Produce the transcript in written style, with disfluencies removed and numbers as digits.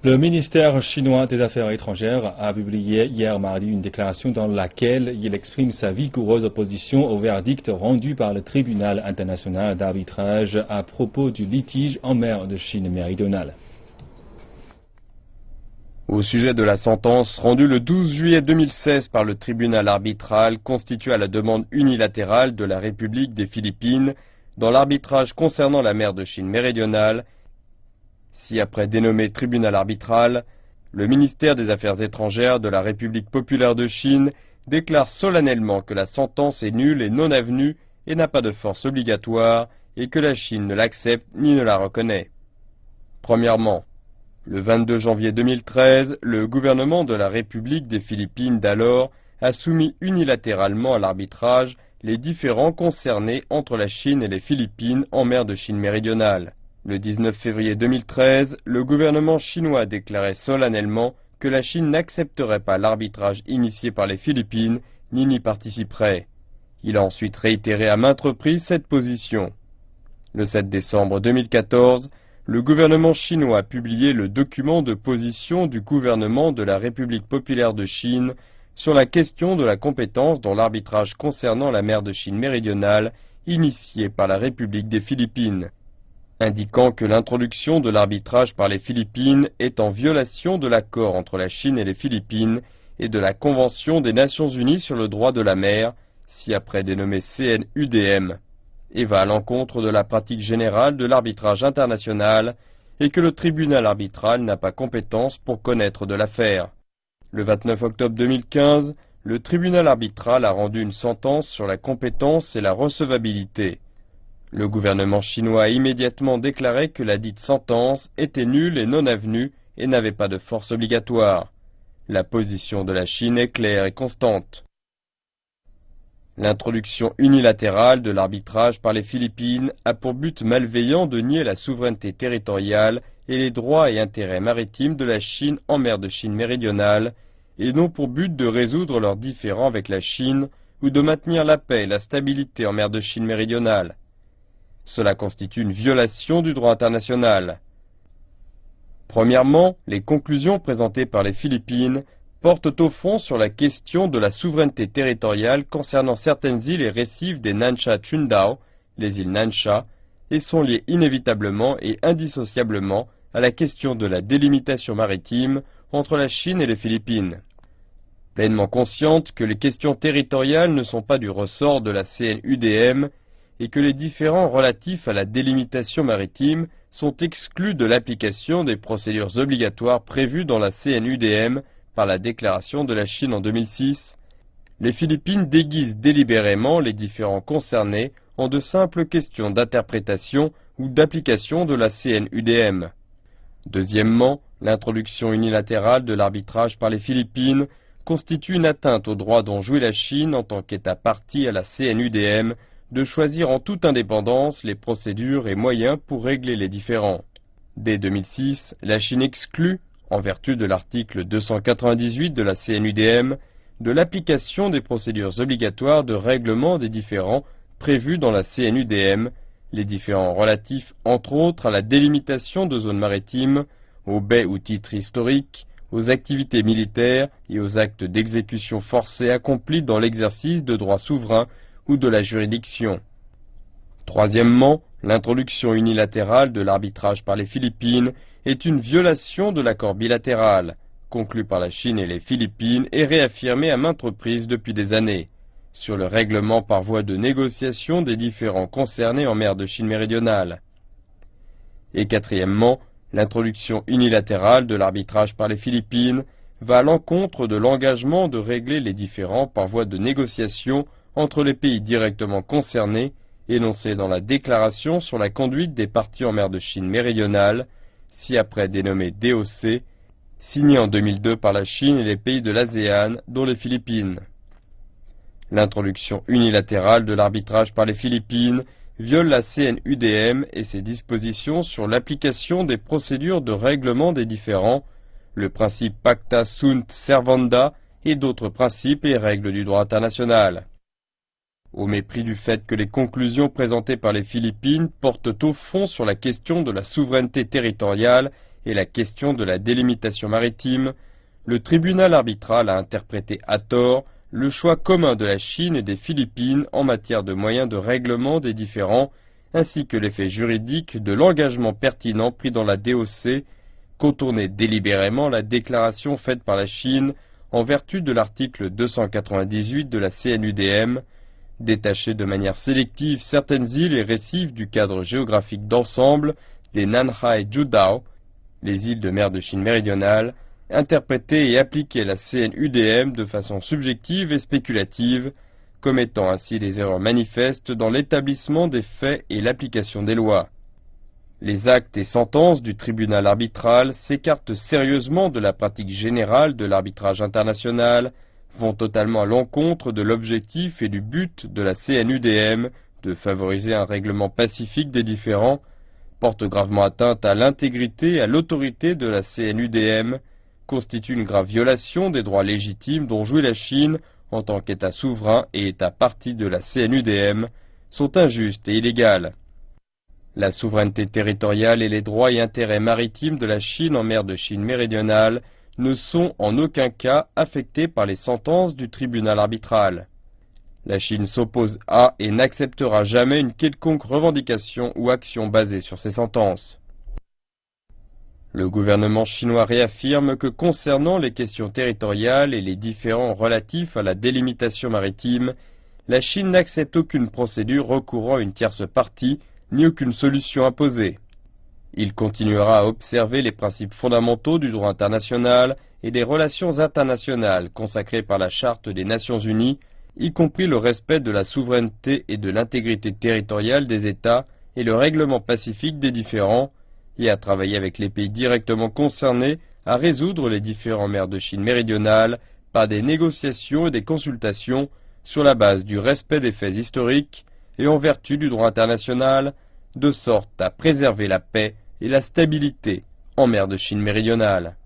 Le ministère chinois des Affaires étrangères a publié hier mardi une déclaration dans laquelle il exprime sa vigoureuse opposition au verdict rendu par le tribunal international d'arbitrage à propos du litige en mer de Chine méridionale. Au sujet de la sentence rendue le 12 juillet 2016 par le tribunal arbitral constituée à la demande unilatérale de la République des Philippines dans l'arbitrage concernant la mer de Chine méridionale, si après dénommé tribunal arbitral, le ministère des Affaires étrangères de la République populaire de Chine déclare solennellement que la sentence est nulle et non avenue et n'a pas de force obligatoire et que la Chine ne l'accepte ni ne la reconnaît. Premièrement, le 22 janvier 2013, le gouvernement de la République des Philippines d'alors a soumis unilatéralement à l'arbitrage les différends concernés entre la Chine et les Philippines en mer de Chine méridionale. Le 19 février 2013, le gouvernement chinois déclarait solennellement que la Chine n'accepterait pas l'arbitrage initié par les Philippines ni n'y participerait. Il a ensuite réitéré à maintes reprises cette position. Le 7 décembre 2014, le gouvernement chinois a publié le document de position du gouvernement de la République populaire de Chine sur la question de la compétence dans l'arbitrage concernant la mer de Chine méridionale initié par la République des Philippines, indiquant que l'introduction de l'arbitrage par les Philippines est en violation de l'accord entre la Chine et les Philippines et de la Convention des Nations Unies sur le droit de la mer, ci-après dénommée CNUDM, et va à l'encontre de la pratique générale de l'arbitrage international et que le tribunal arbitral n'a pas compétence pour connaître de l'affaire. Le 29 octobre 2015, le tribunal arbitral a rendu une sentence sur la compétence et la recevabilité. Le gouvernement chinois a immédiatement déclaré que la dite sentence était nulle et non avenue et n'avait pas de force obligatoire. La position de la Chine est claire et constante. L'introduction unilatérale de l'arbitrage par les Philippines a pour but malveillant de nier la souveraineté territoriale et les droits et intérêts maritimes de la Chine en mer de Chine méridionale, et non pour but de résoudre leurs différends avec la Chine ou de maintenir la paix et la stabilité en mer de Chine méridionale. Cela constitue une violation du droit international. Premièrement, les conclusions présentées par les Philippines portent au fond sur la question de la souveraineté territoriale concernant certaines îles et récifs des Nansha Chundao, les îles Nansha, et sont liées inévitablement et indissociablement à la question de la délimitation maritime entre la Chine et les Philippines. Pleinement consciente que les questions territoriales ne sont pas du ressort de la CNUDM et que les différends relatifs à la délimitation maritime sont exclus de l'application des procédures obligatoires prévues dans la CNUDM par la déclaration de la Chine en 2006, les Philippines déguisent délibérément les différends concernés en de simples questions d'interprétation ou d'application de la CNUDM. Deuxièmement, l'introduction unilatérale de l'arbitrage par les Philippines constitue une atteinte au droit dont jouit la Chine en tant qu'État partie à la CNUDM de choisir en toute indépendance les procédures et moyens pour régler les différends. Dès 2006, la Chine exclut, en vertu de l'article 298 de la CNUDM, de l'application des procédures obligatoires de règlement des différends prévues dans la CNUDM, les différends relatifs entre autres à la délimitation de zones maritimes, aux baies ou titres historiques, aux activités militaires et aux actes d'exécution forcée accomplis dans l'exercice de droits souverains ou de la juridiction. Troisièmement, l'introduction unilatérale de l'arbitrage par les Philippines est une violation de l'accord bilatéral, conclu par la Chine et les Philippines et réaffirmé à maintes reprises depuis des années, sur le règlement par voie de négociation des différends concernés en mer de Chine méridionale. Et quatrièmement, l'introduction unilatérale de l'arbitrage par les Philippines va à l'encontre de l'engagement de régler les différends par voie de négociation entre les pays directement concernés, énoncé dans la déclaration sur la conduite des parties en mer de Chine méridionale, ci-après dénommée DOC, signée en 2002 par la Chine et les pays de l'ASEAN, dont les Philippines. L'introduction unilatérale de l'arbitrage par les Philippines viole la CNUDM et ses dispositions sur l'application des procédures de règlement des différends, le principe pacta sunt servanda et d'autres principes et règles du droit international. Au mépris du fait que les conclusions présentées par les Philippines portent au fond sur la question de la souveraineté territoriale et la question de la délimitation maritime, le tribunal arbitral a interprété à tort le choix commun de la Chine et des Philippines en matière de moyens de règlement des différends, ainsi que l'effet juridique de l'engagement pertinent pris dans la DOC, contourner délibérément la déclaration faite par la Chine en vertu de l'article 298 de la CNUDM, détacher de manière sélective certaines îles et récifs du cadre géographique d'ensemble des Nanhai Judao, les îles de mer de Chine méridionale, interpréter et appliquer la CNUDM de façon subjective et spéculative, commettant ainsi des erreurs manifestes dans l'établissement des faits et l'application des lois. Les actes et sentences du tribunal arbitral s'écartent sérieusement de la pratique générale de l'arbitrage international, vont totalement à l'encontre de l'objectif et du but de la CNUDM de favoriser un règlement pacifique des différends, portent gravement atteinte à l'intégrité et à l'autorité de la CNUDM, constituent une grave violation des droits légitimes dont jouit la Chine en tant qu'État souverain et État partie de la CNUDM, sont injustes et illégales. La souveraineté territoriale et les droits et intérêts maritimes de la Chine en mer de Chine méridionale ne sont en aucun cas affectés par les sentences du tribunal arbitral. La Chine s'oppose à et n'acceptera jamais une quelconque revendication ou action basée sur ces sentences. Le gouvernement chinois réaffirme que concernant les questions territoriales et les différends relatifs à la délimitation maritime, la Chine n'accepte aucune procédure recourant à une tierce partie ni aucune solution imposée. Il continuera à observer les principes fondamentaux du droit international et des relations internationales consacrés par la Charte des Nations Unies, y compris le respect de la souveraineté et de l'intégrité territoriale des États et le règlement pacifique des différends, et à travailler avec les pays directement concernés à résoudre les différends mers de Chine méridionale par des négociations et des consultations sur la base du respect des faits historiques et en vertu du droit international, de sorte à préserver la paix et la stabilité en mer de Chine méridionale.